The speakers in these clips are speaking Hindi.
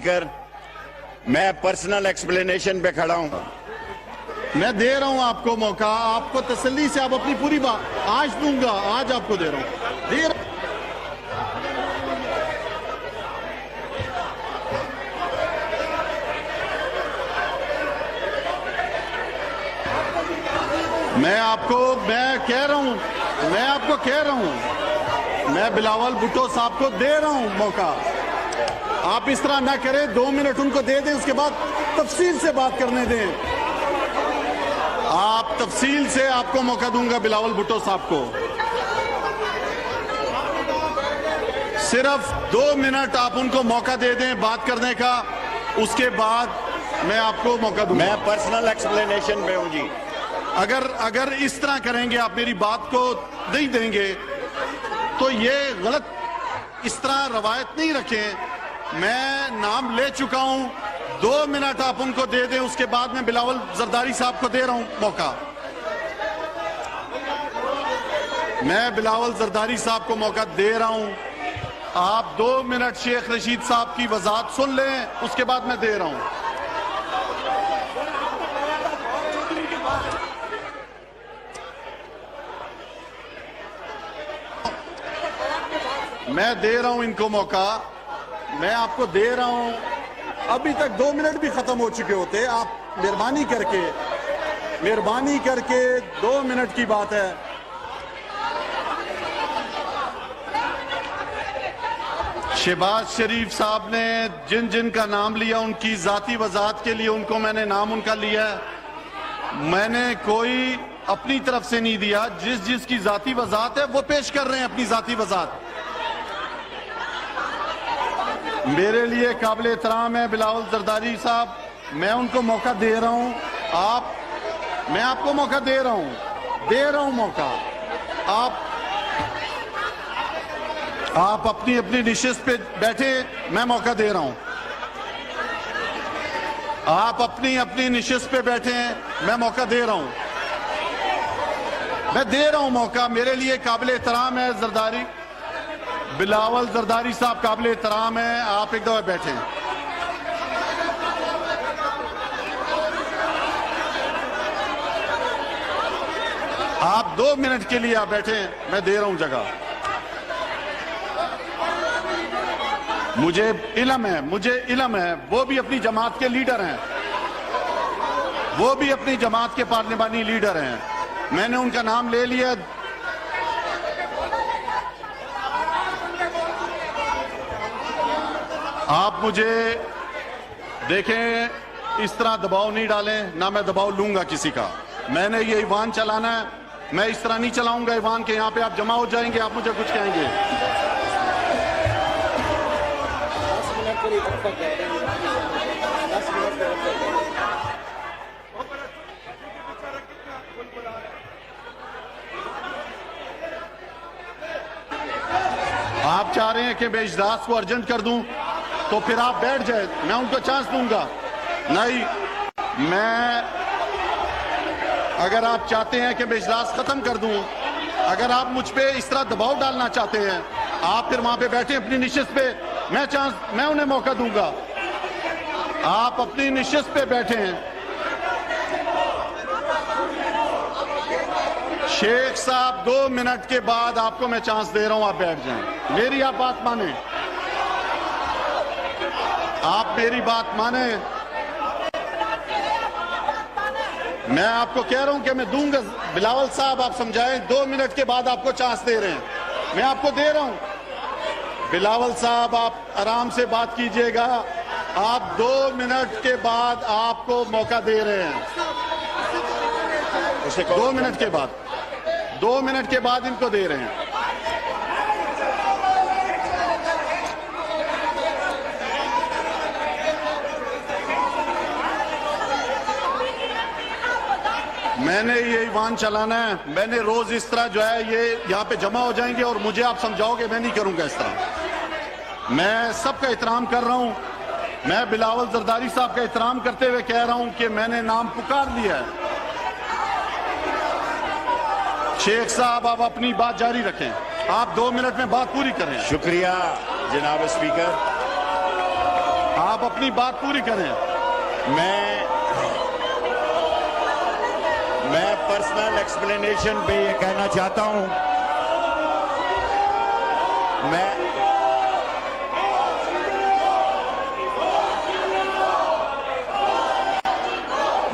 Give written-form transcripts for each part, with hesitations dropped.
स्पीकर, मैं पर्सनल एक्सप्लेनेशन पे खड़ा हूं। मैं दे रहा हूं आपको मौका, आपको तसल्ली से आप अपनी पूरी बात आज दूंगा, आज आपको दे रहा हूं, मैं कह रहा हूं, मैं बिलावल भुट्टो साहब को दे रहा हूं मौका। आप इस तरह ना करें, 2 मिनट उनको दे दें, उसके बाद तफसील से बात करने दें। आप तफसील से आपको मौका दूंगा बिलावल भुट्टो साहब को। सिर्फ 2 मिनट आप उनको मौका दे दें बात करने का, उसके बाद मैं आपको मौका दूंगा। मैं पर्सनल एक्सप्लेनेशन पे हूं जी। अगर इस तरह करेंगे, आप मेरी बात को नहीं देंगे, तो ये गलत, इस तरह रवायत नहीं रखें। मैं नाम ले चुका हूं, 2 मिनट आप उनको दे दें, उसके बाद मैं बिलावल जरदारी साहब को दे रहा हूं मौका। मैं बिलावल जरदारी साहब को मौका दे रहा हूं। आप 2 मिनट शेख रशीद साहब की वजाहत सुन लें, उसके बाद मैं दे रहा हूं। मैं दे रहा हूं इनको मौका, मैं आपको दे रहा हूं। अभी तक 2 मिनट भी खत्म हो चुके होते। आप मेहरबानी करके 2 मिनट की बात है। शहबाज शरीफ साहब ने जिन जिन का नाम लिया, उनकी जाती वजाहत के लिए उनको मैंने नाम उनका लिया। मैंने कोई अपनी तरफ से नहीं दिया। जिसकी जाती वजाहत है वो पेश कर रहे हैं अपनी जाती वजाहत। मेरे लिए काबिल एहतराम है बिलावल जरदारी साहब, मैं उनको मौका दे रहा हूं। मैं आपको मौका दे रहा हूं मौका। आप अपनी अपनी निशिस्त पे बैठे, मैं मौका दे रहा हूं। आप अपनी अपनी निशिस्त पे बैठे हैं, मैं मौका दे रहा हूं। मैं दे रहा हूं मौका। मेरे लिए काबिल एहतराम है जरदारी, बिलावल जरदारी साहब काबिल एहतराम है। आप एक दफा बैठे हैं। आप 2 मिनट के लिए आप बैठे हैं, मैं दे रहा हूं जगह। मुझे इल्म है, वो भी अपनी जमात के लीडर हैं, वो भी अपनी जमात के पार्लिमानी लीडर हैं। मैंने उनका नाम ले लिया। आप मुझे देखें, इस तरह दबाव नहीं डालें, ना मैं दबाव लूंगा किसी का। मैंने ये ईवान चलाना है, मैं इस तरह नहीं चलाऊंगा ईवान के। यहां पे आप जमा हो जाएंगे, आप मुझे कुछ कहेंगे। आप चाह रहे हैं कि मैं इजलास को अर्जेंट कर दूं, तो फिर आप बैठ जाए, मैं उनको चांस दूंगा। नहीं, अगर आप चाहते हैं कि मैं इजलास खत्म कर दूं, अगर आप मुझ पे इस तरह दबाव डालना चाहते हैं, आप फिर वहां पे बैठे अपनी निशिस्त पे, मैं उन्हें मौका दूंगा। आप अपनी निशिस्त पे बैठे हैं। शेख साहब, 2 मिनट के बाद आपको मैं चांस दे रहा हूं, आप बैठ जाएं। मेरी आप बात माने, आप मेरी बात माने। मैं आपको कह रहा हूं कि मैं दूंगा। बिलावल साहब, आप समझाएं, 2 मिनट के बाद आपको चांस दे रहे हैं, मैं आपको दे रहा हूं। बिलावल साहब, आप आराम से बात कीजिएगा। आप 2 मिनट के बाद आपको मौका दे रहे हैं। 2 मिनट के बाद, 2 मिनट के बाद इनको दे रहे हैं। मैंने ये ईवान चलाना है। मैंने रोज इस तरह जो है, ये यहाँ पे जमा हो जाएंगे और मुझे आप समझाओगे, मैं नहीं करूंगा इस तरह। मैं सबका एहतराम कर रहा हूं। मैं बिलावल जरदारी साहब का एहतराम करते हुए कह रहा हूं कि मैंने नाम पुकार लिया है। शेख साहब, आप अपनी बात जारी रखें। आप 2 मिनट में बात पूरी करें। शुक्रिया जनाब स्पीकर। आप आप अपनी बात पूरी करें। मैं पर्सनल एक्सप्लेनेशन पे ये कहना चाहता हूं,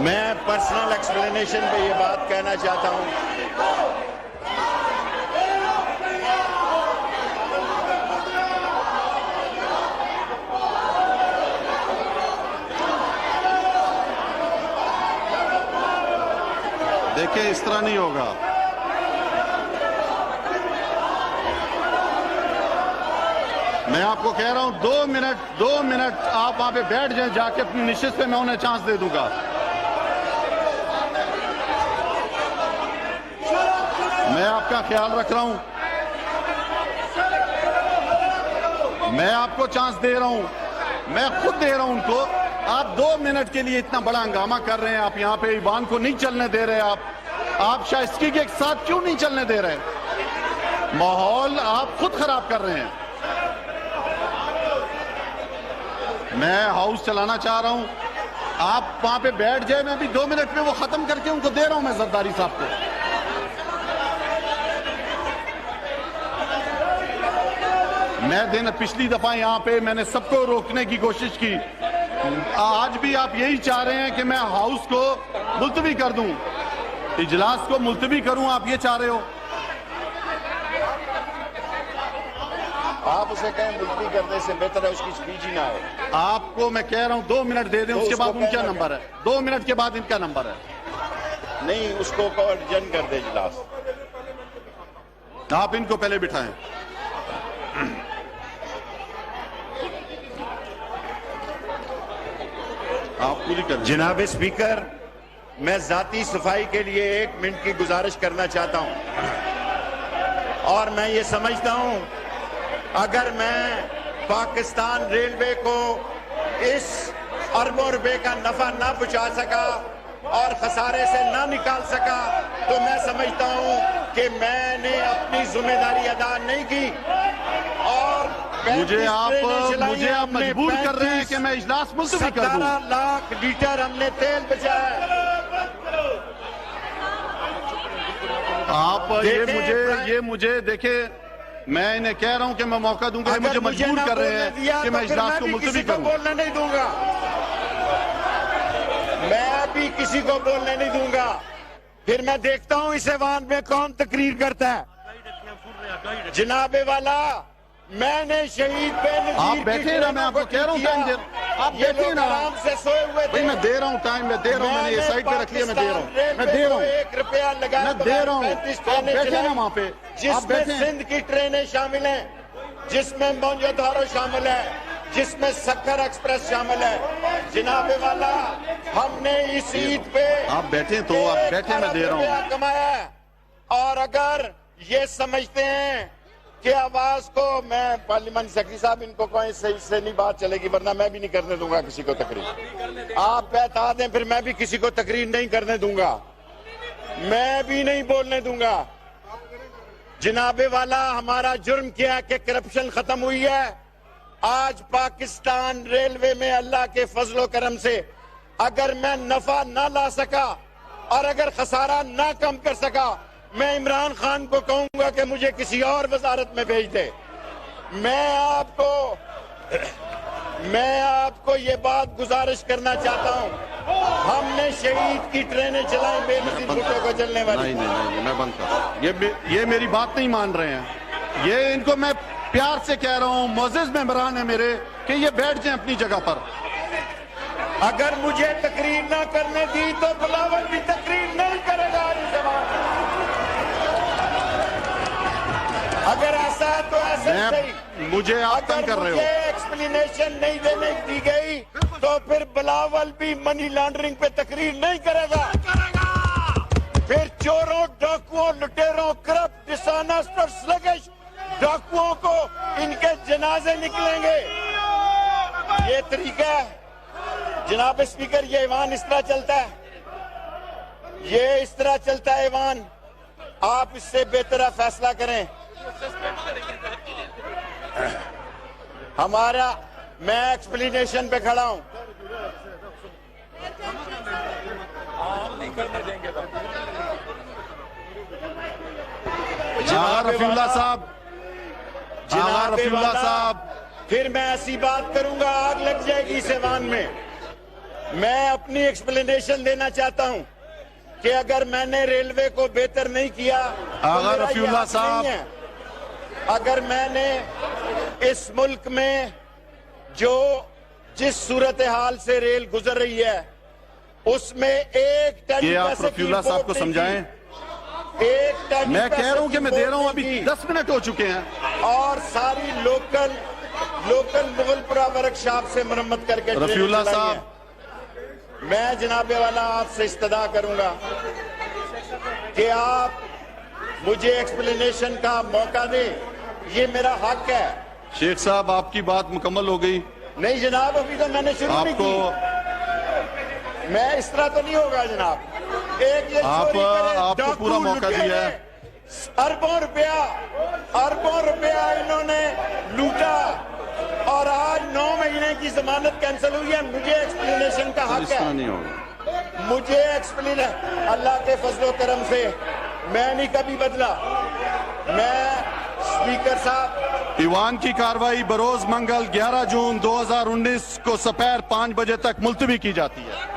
मैं पर्सनल एक्सप्लेनेशन पे ये बात कहना चाहता हूं। देखिए, इस तरह नहीं होगा। मैं आपको कह रहा हूं 2 मिनट आप वहां पे बैठ जाएं, जाके अपनी निश्चित पे मैं उन्हें चांस दे दूंगा। मैं आपका ख्याल रख रहा हूं, मैं आपको चांस दे रहा हूं, मैं खुद दे रहा हूं उनको। आप 2 मिनट के लिए इतना बड़ा हंगामा कर रहे हैं, आप यहां पे ईवान को नहीं चलने दे रहे। आप शाइस्ती के साथ क्यों नहीं चलने दे रहे? माहौल आप खुद खराब कर रहे हैं। मैं हाउस चलाना चाह रहा हूं, आप वहां पे बैठ जाए। मैं अभी 2 मिनट में वो खत्म करके उनको दे रहा हूं, मैं जरदारी साहब को। मैं पिछली दफा यहां पे मैंने सबको रोकने की कोशिश की। आज भी आप यही चाह रहे हैं कि मैं हाउस को मुलतवी कर दूं, इजलास को मुलतवी करूं, आप ये चाह रहे हो। आप उसे कहें मुलतवी करने से बेहतर है उसकी स्पीच ही ना हो। आपको मैं कह रहा हूं 2 मिनट दे दें, उसके बाद उनका नंबर है। 2 मिनट के बाद इनका नंबर है। नहीं, उसको अर्जन कर दे इजलास। आप इनको पहले बिठाएं। आप पूरी कर। जनाब स्पीकर, मैं जाती सफाई के लिए 1 मिनट की गुजारिश करना चाहता हूं। और मैं ये समझता हूं, अगर मैं पाकिस्तान रेलवे को इस अरबों रुपए का नफा ना पहुंचा सका और खसारे से ना निकाल सका, तो मैं समझता हूं कि मैंने अपनी जिम्मेदारी अदा नहीं की। और मुझे आप मजबूर कर रहे हैं कि मैं इजलास मुलतवी कर दूं। 17 लाख लीटर हमने तेल बचाया। आप ये मुझे देखे, मैं इन्हें कह रहा हूं कि मैं मौका दूंगा, मुझे मजबूर कर रहे हैं कि मैं इजलास को मुलतवी करूं। बोलने नहीं दूंगा, मैं भी किसी को बोलने नहीं दूंगा। फिर मैं देखता हूं इस ऐवान में कौन तकरीर करता है। जनाबे वाला, मैंने शहीद पे आप बैठे ना, मैं आपको कह रहा हूँ टाइम दे। आप बैठे ना, आराम से सोए हुए थे। मैं दे रहा हूँ टाइम, मैं दे रहा हूँ। मैंने ये साइड पे रख लिया, मैं दे रहा हूँ, मैं दे रहा हूँ। 1 रुपया लगा, मैं दे रहा हूँ। आप बैठे ना वहाँ पे, आप बैठे। सिंध की ट्रेनें शामिल हैं, जिसमें मोंजोदारो शामिल है, जिसमें सक्कर एक्सप्रेस शामिल है। जनाबे वाला, हमने इस ईद पे आप बैठे तो आप बैठे, मैं दे रहा हूँ कमाया। और अगर ये समझते हैं कि आवाज को, मैं पार्लियामेंट सेक्रेटरी साहब इनको कहें सही से नहीं बात चलेगी, वरना मैं भी नहीं करने दूंगा किसी को तकरीर। आप बता दें, फिर मैं भी किसी को तकरीर नहीं करने दूंगा, मैं भी नहीं बोलने दूंगा। जनाबे वाला, हमारा जुर्म क्या है कि करप्शन खत्म हुई है। आज पाकिस्तान रेलवे में अल्लाह के फजलो करम से अगर मैं नफा ना ला सका और अगर खसारा ना कम कर सका, मैं इमरान खान को कहूंगा कि मुझे किसी और वजारत में भेज दे। मैं आपको ये बात गुजारिश करना चाहता हूं, हमने शहीद की ट्रेनें चलाई बेनजीर भुट्टो को चलने वाली। नहीं, मैं बंद कर। ये मेरी बात नहीं मान रहे हैं। ये इनको मैं प्यार से कह रहा हूं, मोअज़्ज़िज़ मेंबरान है मेरे, कि ये बैठ जाएं अपनी जगह पर। अगर मुझे तकरीर ना करने दी तो बिलावल भी तकरीर नहीं करेगा। अगर ऐसा है तो ऐसा सही। मुझे आप तंग कर रहे हो। एक्सप्लेनेशन नहीं देने दी गई तो फिर बिलावल भी मनी लॉन्ड्रिंग पे तकरीर नहीं करेगा। फिर चोरों, डाकुओं, लुटेरों, करप्ट, डिसऑनेस्ट और स्लगिश डाकुओं को इनके जनाजे निकलेंगे। ये तरीका है जनाब स्पीकर, ये ईवान इस तरह चलता है, ये इस तरह चलता है ईवान। आप इससे बेहतर फैसला करें। हमारा मैं एक्सप्लेनेशन पे खड़ा हूं। आगा रफीउल्लाह साहब, आगा रफीउल्लाह साहब, फिर मैं ऐसी बात करूंगा आग लग जाएगी इस ऐवान में। मैं अपनी एक्सप्लेनेशन देना चाहता हूं कि अगर मैंने रेलवे को बेहतर नहीं किया तो आगा मेरा ये रफीउल्लाह हक नहीं साहब। है। अगर मैंने इस मुल्क में जिस सूरत हाल से रेल गुजर रही है उसमें एक टन ये आप पैसे की रफीउल्लाह साहब को रिपोर्ट नहीं समझाएं। की। एक टन मैं कह पैसे रहा हूं कि की मैं दे रहा हूं, रिपोर्ट अभी नहीं की। 10 मिनट हो चुके हैं। और सारी लोकल मुगलपुरा वर्कशॉप से मरम्मत करके ट्रेनें रफीउल्लाह चलाई साहब। हैं। मैं जनाबे वाला आपसे इस्तदा करूंगा कि आप मुझे एक्सप्लेनेशन का मौका दें, ये मेरा हक है। शेख साहब, आपकी बात मुकम्मल हो गई। नहीं जनाब, अभी तो मैंने शुरू नहीं आपको की। मैं इस तरह तो नहीं होगा जनाब। एक ये आप- चोरी करे, आपको डाकू, पूरा मौका लुटेरे, दिया है। अरबों रुपया इन्होंने लूटा और आज 9 महीने की जमानत कैंसिल हुई है। मुझे एक्सप्लेनेशन का इस हक तरह है। नहीं होगा। मुझे एक्सप्लेन अल्लाह के फजलो करम से मैं नहीं कभी बदला। मैं स्पीकर साहब, ईवान की कार्रवाई बरोज मंगल 11 जून 2019 को दोपहर 5 बजे तक मुलतवी की जाती है।